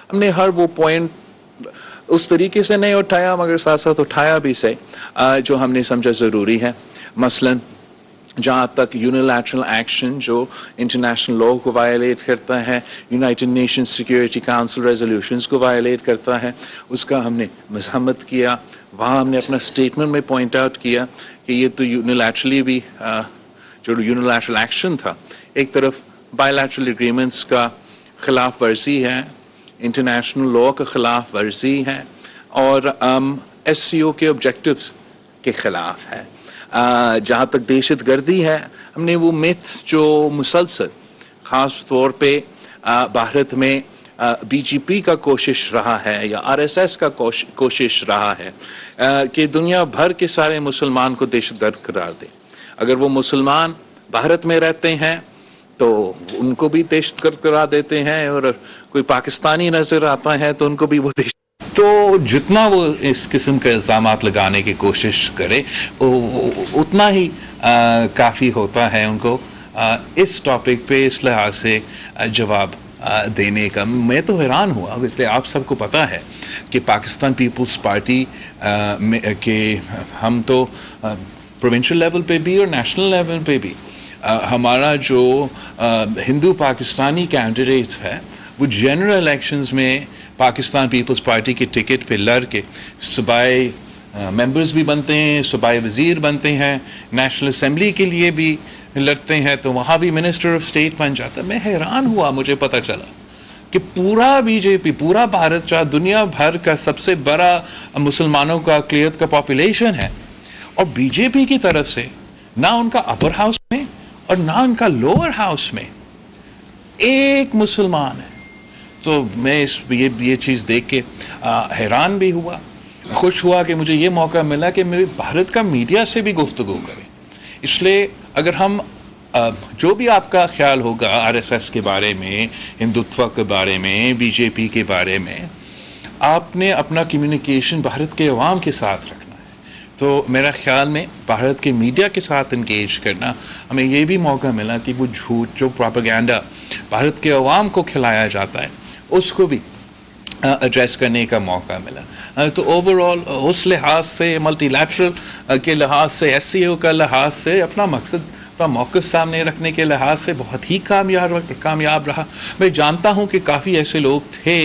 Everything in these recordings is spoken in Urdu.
ہم نے ہر وہ پوائنٹ اس طریقے سے نہیں اٹھایا مگر ساتھ ساتھ اٹھایا بھی سے جو ہم نے سمجھا ضروری ہے. مثلاً جہاں تک یونیلیٹرل ایکشن جو انٹرنیشنل لا کو وائلیٹ کرتا ہے, United nations security council resolutions کو وائلیٹ کرتا ہے, اس کا ہم نے مذمت کیا. وہاں ہم نے اپنا اسٹیٹمنٹ میں پوائنٹ آؤٹ کیا کہ یہ تو یونیلیٹرلی بھی جو یونیلیٹرل ایکشن تھا ایک طرف بائی لیٹرل اگریمنٹس کا خلاف ورزی ہے, انٹرنیشنل لا کا خلاف ورزی ہے, اور ایس سی او کے آبجیکٹیوز کے خلاف ہے. جہاں تک دہشت گردی ہے, ہم نے وہ میتھ جو مسلسل خاص طور پہ بھارت میں بی جے پی کا کوشش رہا ہے یا آر ایس ایس کا کوشش رہا ہے کہ دنیا بھر کے سارے مسلمان کو دہشت گرد قرار دے. اگر وہ مسلمان بھارت میں رہتے ہیں تو ان کو بھی دہشت گرد قرار دیتے ہیں, اور کوئی پاکستانی نظر آتا ہے تو ان کو بھی وہ دہشت. تو جتنا وہ اس قسم کے الزامات لگانے کی کوشش کرے اتنا ہی کافی ہوتا ہے ان کو اس ٹاپک پہ اس لحاظ سے جواب دینے کا. میں تو حیران ہوا, اس لیے آپ سب کو پتہ ہے کہ پاکستان پیپلز پارٹی کہ ہم تو پروونشل لیول پہ بھی اور نیشنل لیول پہ بھی ہمارا جو ہندو پاکستانی کینڈیڈیٹ ہے وہ جنرل الیکشنز میں پاکستان پیپلز پارٹی کے ٹکٹ پہ لڑ کے صوبائی ممبرز بھی بنتے ہیں, صوبائی وزیر بنتے ہیں, نیشنل اسمبلی کے لیے بھی لڑتے ہیں, تو وہاں بھی منسٹر آف اسٹیٹ بن جاتا ہے. میں حیران ہوا, مجھے پتہ چلا کہ پورا بی جے پی, پورا بھارت جو دنیا بھر کا سب سے بڑا مسلمانوں کا اقلیت کا پاپولیشن ہے, اور بی جے پی کی طرف سے نہ ان کا اپر ہاؤس میں اور نہ ان کا لوور ہاؤس میں ایک مسلمان ہے. تو میں یہ چیز دیکھ کے حیران بھی ہوا, خوش ہوا کہ مجھے یہ موقع ملا کہ میرے بھارت کا میڈیا سے بھی گفتگو کریں. اس لیے اگر ہم جو بھی آپ کا خیال ہوگا آر ایس ایس کے بارے میں, ہندوتوا کے بارے میں, بی جے پی کے بارے میں, آپ نے اپنا کمیونیکیشن بھارت کے عوام کے ساتھ رکھنا ہے. تو میرا خیال میں بھارت کے میڈیا کے ساتھ انگیج کرنا, ہمیں یہ بھی موقع ملا کہ وہ جھوٹ جو پروپیگنڈا بھارت کے عوام کو کھلایا جاتا ہے اس کو بھی ایڈریس کرنے کا موقع ملا. تو اوور آل اس لحاظ سے, ملٹی لیٹرل کے لحاظ سے, ایس سی او کا لحاظ سے, اپنا مقصد, اپنا موقف سامنے رکھنے کے لحاظ سے بہت ہی کامیاب رہا. میں جانتا ہوں کہ کافی ایسے لوگ تھے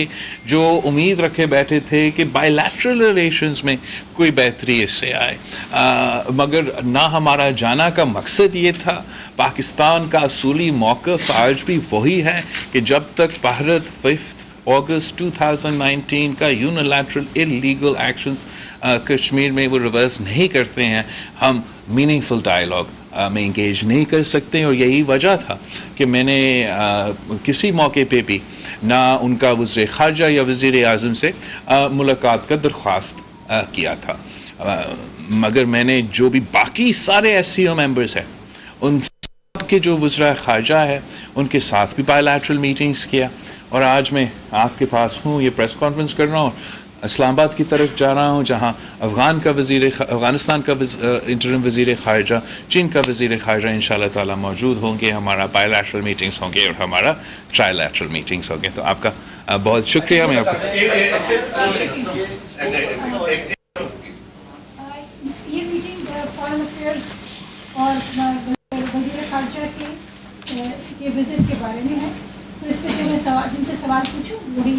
جو امید رکھے بیٹھے تھے کہ بائی لیٹرل ریلیشنز میں کوئی بہتری اس سے آئے, مگر نہ ہمارا جانا کا مقصد یہ تھا. پاکستان کا اصولی موقف آج بھی وہی ہے کہ جب تک بھارت 5 اگست 2019 کا یونیلیٹرل انلیگل ایکشنز کشمیر میں وہ ریورس نہیں کرتے ہیں, ہم میننگ فل ڈائیلاگ میں انگیج نہیں کر سکتے. اور یہی وجہ تھا کہ میں نے کسی موقع پہ بھی نہ ان کا وزیر خارجہ یا وزیر اعظم سے ملاقات کا درخواست کیا تھا, مگر میں نے جو بھی باقی سارے ایس سی او ممبرز ہیں ان سب کے جو وزراء خارجہ ہے ان کے ساتھ بھی بائی لیٹرل میٹنگز کیا. اور آج میں آپ کے پاس ہوں, یہ پریس کانفرنس کر رہا ہوں, اسلام آباد کی طرف جا رہا ہوں جہاں افغانستان کا انٹرم وزیر خارجہ, چین کا وزیر خارجہ انشاءاللہ تعالی موجود ہوں گے. ہمارا بائی لیٹرل میٹنگز ہوں گے اور ہمارا ٹرائی لیٹرل میٹنگز ہوں گے. تو آپ کا بہت شکریہ. میں آپ کو یہ میٹنگ فارن افیئرس اور وزیر خارجہ کے وزٹ کے بارے میں ہے, تو اس پہ جو میں جن سے سوال پوچھوں وہی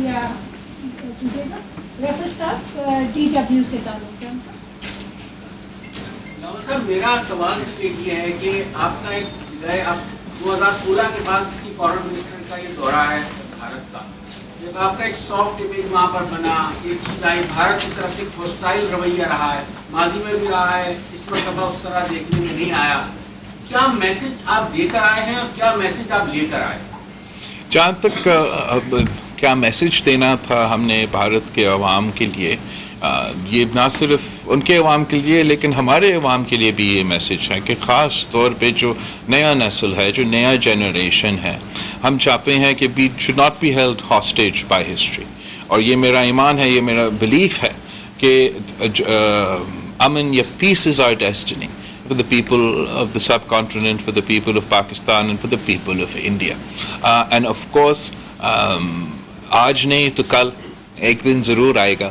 پوچھیے گا. ریفرنس صاحب ڈی ڈبلیو سے تعلق ہے. سر میرا سوال صرف یہ ہے کہ آپ کا ایک آپ 2016 کے بعد کسی فارن منسٹر کا یہ دورہ ہے بھارت کا, جب آپ کا ایک سافٹ امیج وہاں پر بنا, یہ چیز آئی, بھارت کی طرف ایک ہوسٹائل رویہ رہا ہے, ماضی میں بھی رہا ہے, اس مرتبہ اس طرح دیکھنے میں نہیں آیا. کیا میسج آپ دے کر آئے ہیں اور کیا میسج آپ لے کر آئے ہیں؟ جہاں تک کیا میسج دینا تھا ہم نے بھارت کے عوام کے لیے, یہ نہ صرف ان کے عوام کے لیے لیکن ہمارے عوام کے لیے بھی یہ میسج ہے کہ خاص طور پہ جو نیا نسل ہے, جو نیا جنریشن ہے, ہم چاہتے ہیں کہ we should not be held hostage by history. اور یہ میرا ایمان ہے, یہ میرا بلیف ہے کہ امن یا peace is our destiny for the people of the subcontinent, for the people of Pakistan and for the people of India. And of course آج نہیں تو کل ایک دن ضرور آئے گا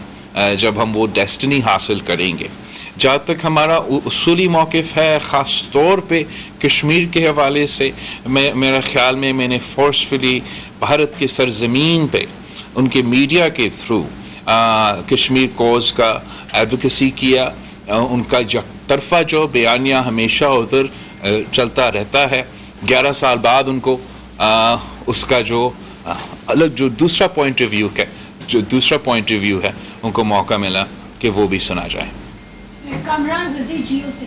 جب ہم وہ ڈیسٹنی حاصل کریں گے. جہاں تک ہمارا اصولی موقف ہے خاص طور پہ کشمیر کے حوالے سے، میرا خیال میں نے فورسفلی بھارت کے سرزمین پہ ان کے میڈیا کے تھرو کشمیر کوز کا ایڈوکیسی کیا. ان کا یک طرفہ جو بیانیہ ہمیشہ ادھر چلتا رہتا ہے. 11 سال بعد ان کو اس کا جو الگ جو دوسرا پوائنٹ آف ویو ہے ان کو موقع ملا کہ وہ بھی سنا جائے. کامران رضی جیو سے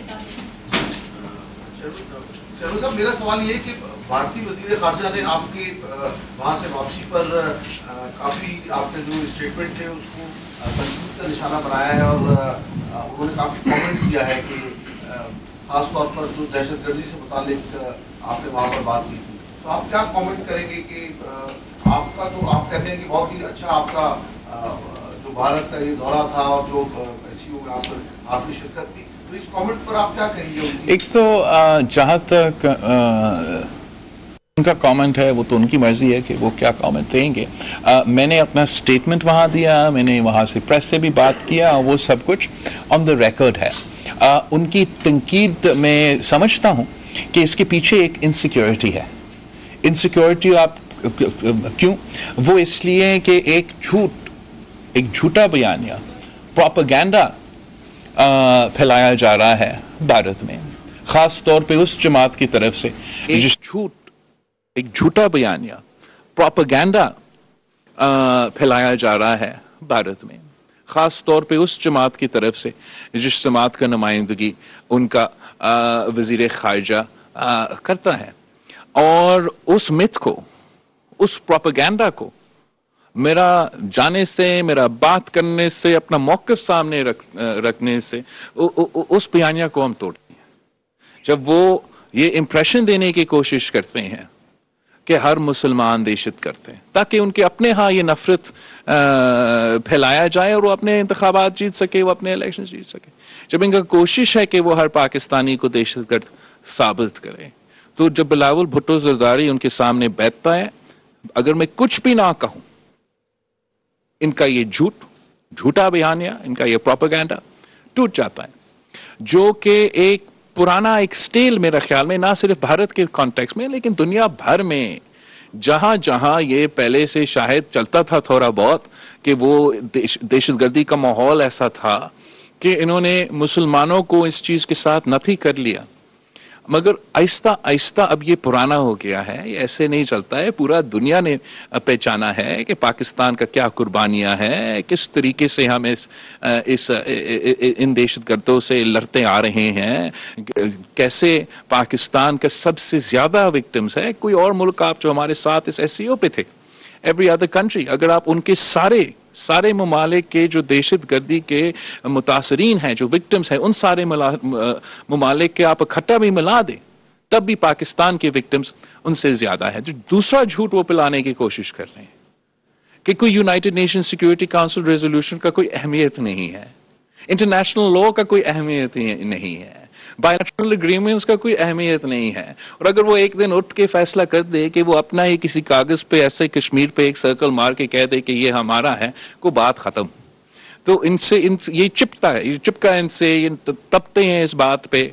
چلو صاحب، میرا سوال یہ ہے کہ بھارتی وزیر خارجہ نے آپ کے وہاں سے واپسی پر کافی آپ کے جو اسٹیٹمنٹ تھے اس کو تنقید کا نشانہ بنایا ہے، اور انہوں نے کافی کامنٹ کیا ہے کہ خاص طور پر جو دہشت گردی سے متعلق آپ نے وہاں پر بات کی تھی. تو آپ کیا کامنٹ کریں گے کہ آپ کا تو آپ کہتے ہیں کہ بہت ہی اچھا آپ کا جو بھارت کا یہ دورہ تھا اور جو SCO میں آپ نے شرکت کی، تو اس کامنٹ پر آپ کیا کہیں گے؟ ایک تو جہاں تک ان کا کامنٹ ہے وہ تو ان کی مرضی ہے کہ وہ کیا کامنٹ دیں گے. میں نے اپنا سٹیٹمنٹ وہاں دیا، میں نے وہاں سے پریس سے بھی بات کیا، وہ سب کچھ آن دا ریکارڈ ہے. ان کی تنقید میں سمجھتا ہوں کہ اس کے پیچھے ایک انسیکیورٹی ہے. انسیکیورٹی آپ کیوں؟ وہ اس لیے کہ ایک جھوٹا بیانیہ پروپیگنڈا پھیلایا جا رہا ہے بھارت میں، خاص طور پہ اس جماعت کی طرف سے ایک جھوٹا بیانیہ پروپیگنڈا پھیلایا جا رہا ہے بھارت میں، خاص طور پہ اس جماعت کی طرف سے جس جماعت کا نمائندگی ان کا وزیر خارجہ کرتا ہے. اور اس مت کو، اس پروپیگنڈا کو میرا جانے سے، میرا بات کرنے سے، اپنا موقف سامنے رکھنے سے اس بیانیہ کو ہم توڑتے ہیں. جب وہ یہ امپریشن دینے کی کوشش کرتے ہیں کہ ہر مسلمان دہشت کرتے ہیں تاکہ ان کے اپنے ہاں یہ نفرت پھیلایا جائے اور وہ اپنے انتخابات جیت سکے، وہ اپنے الیکشن جیت سکے. جب ان کا کوشش ہے کہ وہ ہر پاکستانی کو دہشت گرد ثابت کرے، تو جب بلاول بھٹو زرداری ان کے سامنے بیٹھتا ہے، اگر میں کچھ بھی نہ کہوں، ان کا یہ جھوٹا بیانیہ، ان کا یہ پروپیگنڈا ٹوٹ جاتا ہے، جو کہ ایک پرانا ایک سٹیل میرا خیال میں نہ صرف بھارت کے کانٹیکس میں لیکن دنیا بھر میں جہاں جہاں یہ پہلے سے شاید چلتا تھا تھوڑا بہت کہ وہ دہشت گردی کا ماحول ایسا تھا کہ انہوں نے مسلمانوں کو اس چیز کے ساتھ نفی کر لیا، مگر آہستہ آہستہ اب یہ پرانا ہو گیا ہے. یہ ایسے نہیں چلتا ہے. پورا دنیا نے پہچانا ہے کہ پاکستان کا کیا قربانیاں ہیں، کس طریقے سے ہم ان دہشت گردوں سے لڑتے آ رہے ہیں، کیسے پاکستان کا سب سے زیادہ وکٹمز ہے. کوئی اور ملک آپ جو ہمارے ساتھ اس SCO پہ تھے، ایوری ادر کنٹری، اگر آپ ان کے سارے ممالک کے جو دہشت گردی کے متاثرین ہیں، جو وکٹمز ہیں، ان سارے ممالک کے آپ اکٹھا بھی ملا دیں تب بھی پاکستان کے وکٹمز ان سے زیادہ ہیں. جو دوسرا جھوٹ وہ پلانے کی کوشش کر رہے ہیں کہ کوئی United nation security council resolution کا کوئی اہمیت نہیں ہے، انٹرنیشنل لا کا کوئی اہمیت نہیں ہے، بائیلیٹرل اگریمنٹس کا کوئی اہمیت نہیں ہے. اور اگر وہ ایک دن اٹھ کے فیصلہ کر دے کہ وہ اپنا ہی کسی کاغذ پہ ایسے کشمیر پہ ایک سرکل مار کے کہہ دے کہ یہ ہمارا ہے، کو بات ختم. تو یہ چپکا ان سے یہ تپتے ہیں اس بات پہ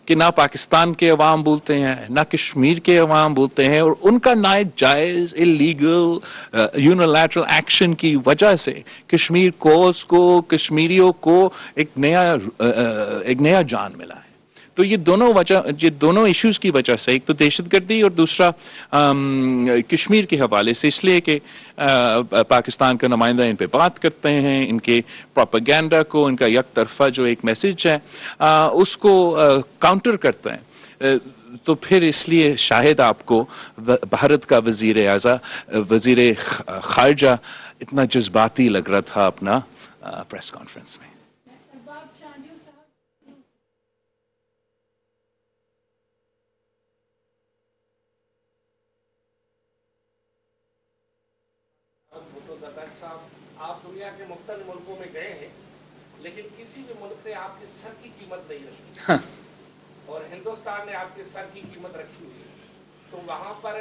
کہ نہ پاکستان کے عوام بولتے ہیں، نہ کشمیر کے عوام بولتے ہیں، اور ان کا ناجائز اللیگل یونیلیٹرل ایکشن کی وجہ سے کشمیر کوز کو، کشمیریوں کو ایک نیا جان ملا ہے. تو یہ دونوں ایشوز کی وجہ سے، ایک تو دہشت گردی اور دوسرا کشمیر کے حوالے سے، اس لیے کہ پاکستان کا نمائندہ ان پہ بات کرتے ہیں، ان کے پروپیگنڈا کو، ان کا یک طرفہ جو ایک میسج ہے اس کو کاؤنٹر کرتے ہیں. تو پھر اس لیے شاید آپ کو بھارت کا وزیر خارجہ اتنا جذباتی لگ رہا تھا اپنا پریس کانفرنس میں. آپ دنیا کے مختلف ملکوں میں گئے ہیں لیکن کسی بھی ملک نے آپ کے سر کی قیمت نہیں رکھی اور ہندوستان نے آپ کے سر کی قیمت رکھی ہوئی ہے. تو وہاں پر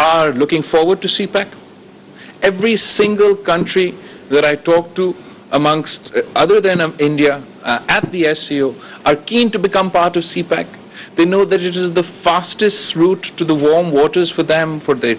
are looking forward to CPEC. Every single country that I talk to amongst other than India at the SCO are keen to become part of CPEC. They know that it is the fastest route to the warm waters for them, for their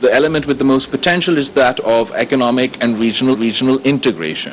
the element with the most potential is that of economic and regional integration.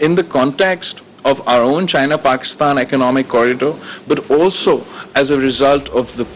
In the context of our own China-Pakistan economic corridor, but also as a result of the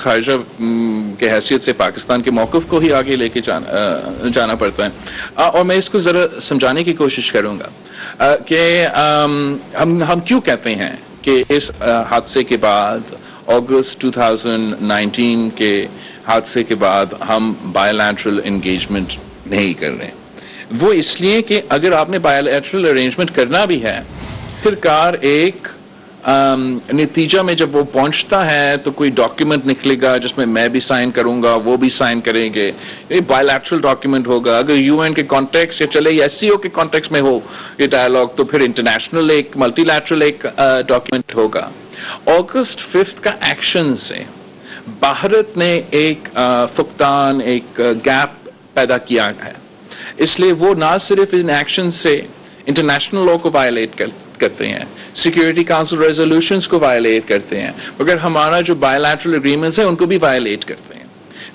خارجہ کے حیثیت سے پاکستان کے موقف کو ہی آگے لے کے جانا پڑتا ہے. اور میں اس کو ذرا سمجھانے کی کوشش کروں گا کہ ہم کیوں کہتے ہیں کہ اس حادثے کے بعد اگست 2019 کے حادثے کے بعد ہم بائی لیٹرل انگیجمنٹ نہیں کر رہے. وہ اس لیے کہ اگر آپ نے بائی لیٹرل ارینجمنٹ کرنا بھی ہے پھر کار ایک نتیجہ میں جب وہ پہنچتا ہے تو کوئی ڈاکیومنٹ نکلے گا جس میں میں بھی سائن کروں گا وہ بھی سائن کریں گے. یہ بائی لیٹرل ڈاکیومنٹ ہوگا. اگر یو این کے کانٹیکس یا چلے ایس سی او کے کانٹیکس میں ہو یہ ڈائلاگ تو پھر انٹرنیشنل ایک ملٹی لیٹرل ایک ڈاکیومنٹ ہوگا. اگست 5 کا ایکشن سے بھارت نے ایک فقدان ایک گیپ پیدا کیا ہے. اس لیے وہ نہ صرف ان ایکشن سے انٹرنیشنل لا کو وائلیٹ کرتے ہیں, سیکیورٹی کاؤنسل ریزولوشنز کو وائلیٹ کرتے ہیں, مگر ہمارا جو بائی لیٹرل اگریمنٹس ہیں ان کو بھی وائلیٹ کرتے ہیں.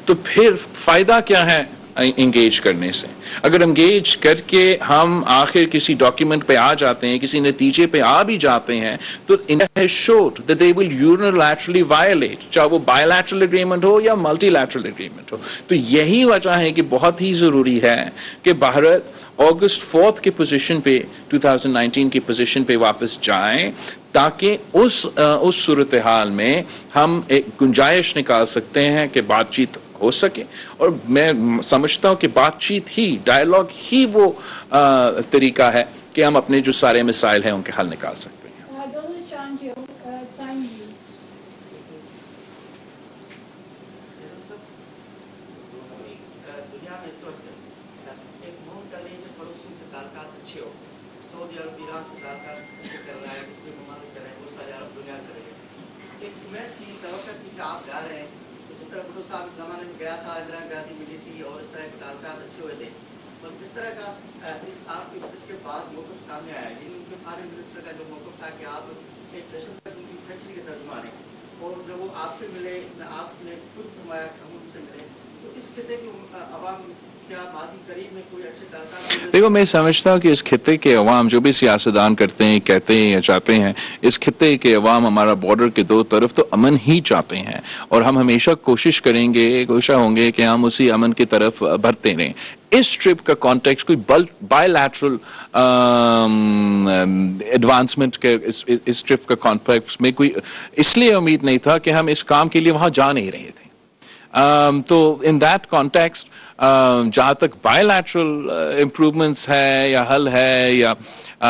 تو پھر فائدہ کیا ہے انگیج کرنے سے؟ اگر انگیج کر کے ہم آخر کسی ڈاکیومنٹ پہ آ جاتے ہیں, کسی نتیجے پہ آ بھی جاتے ہیں, تو India has showed that they will unilaterally violate, چاہے وہ بائی لیٹرل اگریمنٹ ہو یا ملٹی لیٹرل اگریمنٹ ہو. تو یہی وجہ ہے کہ بہت ہی ضروری ہے کہ بھارت اگست 4 کی پوزیشن پہ 2019 کی پوزیشن پہ واپس جائیں تاکہ اس صورتحال میں ہم ایک گنجائش نکال سکتے ہیں کہ بات چیت ہو سکے. اور میں سمجھتا ہوں کہ بات چیت ہی ڈائلاگ ہی وہ طریقہ ہے کہ ہم اپنے جو سارے مسائل ہیں ان کے حل نکال سکتے ہیں. دیکھو میں سمجھتا ہوں کہ اس خطے کے عوام جو بھی سیاستدان کرتے ہیں کہتے ہیں یا چاہتے ہیں, اس خطے کے عوام ہمارا بارڈر کے دو طرف تو امن ہی چاہتے ہیں اور ہم ہمیشہ کوشش کریں گے, کوشاں ہوں گے کہ ہم اسی امن کی طرف بڑھتے رہیں. اس ٹرپ کا کانٹیکسٹ کوئی بائی لیٹرل ایڈوانسمنٹ کے اس ٹرپ کا کانٹیکسٹ میں کوئی اس لیے امید نہیں تھا کہ ہم اس کام کے لیے وہاں جا نہیں رہے تھے. تو ان دیٹ کانٹیکسٹ جہاں تک بائی لیٹرل امپروومنٹس ہے یا حل ہے یا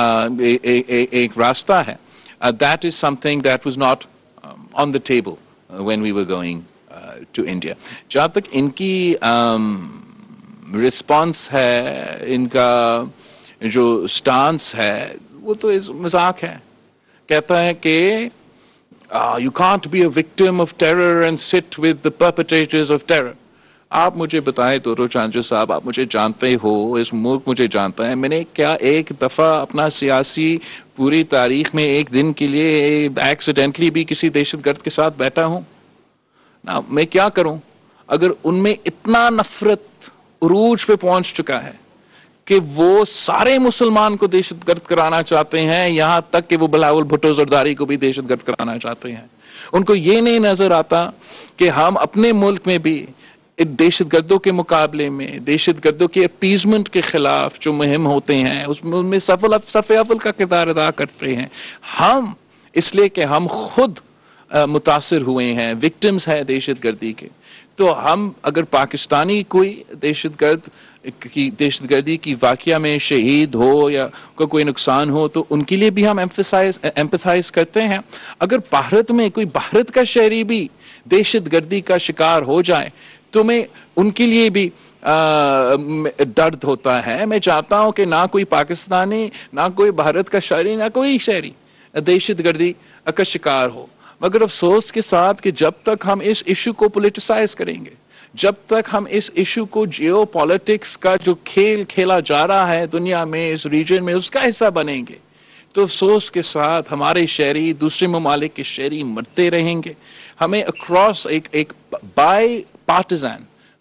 ایک راستہ ہے, that is something that was not on the table when we were going to India. جہاں تک ان کی رسپانس ہے, ان کا جو سٹانس ہے وہ تو مذاق ہے. کہتا ہے کہ you can't be a victim of terror and sit with the perpetrators of terror. آپ مجھے بتائیں دورو چانجو صاحب, آپ مجھے جانتے ہو, اس ملک مجھے جانتا ہے, میں نے کیا ایک دفعہ اپنا سیاسی پوری تاریخ میں ایک دن کے لیے ایکسیڈنٹلی بھی کسی دہشت گرد کے ساتھ بیٹھا ہوں؟ نا, میں کیا کروں اگر ان میں اتنا نفرت عروج پہ پہنچ چکا ہے کہ وہ سارے مسلمان کو دہشت گرد کرانا چاہتے ہیں, یہاں تک کہ وہ بلاول بھٹو زرداری کو بھی دہشت گرد کرانا چاہتے ہیں. ان کو یہ نہیں نظر آتا کہ ہم اپنے ملک میں بھی دہشت گردوں کے مقابلے میں دہشت گردوں کے اپیزمنٹ کے خلاف جو مہم ہوتے ہیں اس میں ان میں صف اول کا کردار ادا کرتے ہیں. ہم اس لیے کہ ہم خود متاثر ہوئے ہیں, وکٹمز ہیں دہشت گردی کے, تو ہم اگر پاکستانی کوئی دہشت گردی کی واقعہ میں شہید ہو یا کوئی نقصان ہو تو ان کے لیے بھی ہم ایمپیتھائز کرتے ہیں. اگر بھارت میں کوئی بھارت کا شہری بھی دہشت گردی کا شکار ہو جائے تو میں ان کے لیے بھی درد ہوتا ہے. میں چاہتا ہوں کہ نہ کوئی پاکستانی, نہ کوئی بھارت کا شہری, نہ کوئی شہری دہشت گردی کا شکار ہو. مگر افسوس کے ساتھ کہ جب تک ہم اس ایشو کو پولیٹیسائز کریں گے, جب تک ہم اس ایشو کو جیو پالیٹکس کا جو کھیل کھیلا جا رہا ہے دنیا میں, اس ریجن میں, اس کا حصہ بنیں گے, تو افسوس کے ساتھ ہمارے شہری دوسرے ممالک کے شہری مرتے رہیں گے. ہمیں اکراس ایک bipartisan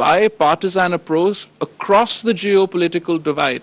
bipartisan approach across the geopolitical divide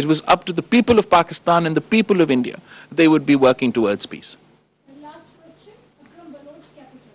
it was up to the people of Pakistan and the people of India, they would be working towards peace. Last question, Akram Baloch, Capital.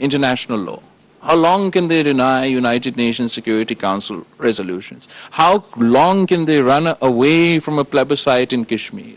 international law? How long can they deny United Nations Security Council resolutions? How long can they run away from a plebiscite in Kashmir?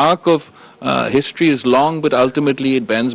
arc of history is long but ultimately it bends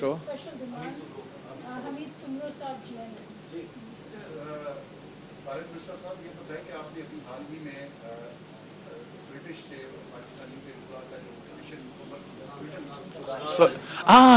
Sure.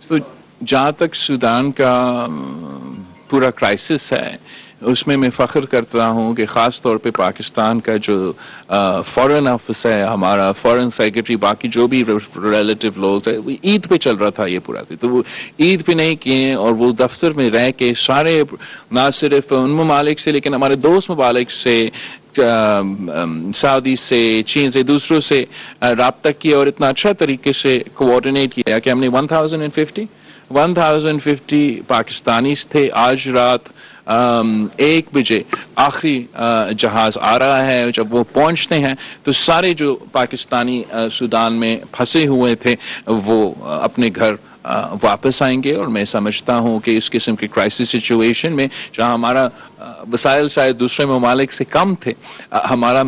So جہاں تک سودان کا پورا کرائسس ہے اس میں میں فخر کرتا ہوں کہ خاص طور پہ پاکستان کا جو فورن آفس ہے ہمارا فورن سیکرٹری باقی جو بھی ریلیٹیو لوگ ہیں وہ عید پہ چل رہا تھا یہ پورا تو وہ عید پہ نہیں کیے اور وہ دفتر میں رہ کے سارے نہ صرف ان ممالک سے لیکن ہمارے دوست ممالک سے سعودی سے چین سے دوسروں سے رابطہ کیا اور اتنا اچھا طریقے سے کوآرڈینیٹ کیا کہ ہم نے 1050 پاکستانیز تھے. آج رات 1 بجے آخری جہاز آ رہا ہے. جب وہ پہنچتے ہیں تو سارے جو پاکستانی سودان میں پھنسے ہوئے تھے وہ اپنے گھر واپس آئیں گے. اور میں سمجھتا ہوں کہ اس قسم کی کرائسس سچویشن میں جہاں ہمارا وسائل شاید دوسرے ممالک سے کم تھے ہمارا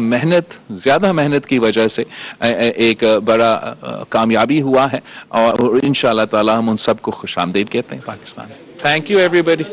زیادہ محنت کی وجہ سے ایک بڑا کامیابی ہوا ہے اور انشاءاللہ تعالی ہم ان سب کو خوش آمدید کہتے ہیں Pakistan. Thank you every body.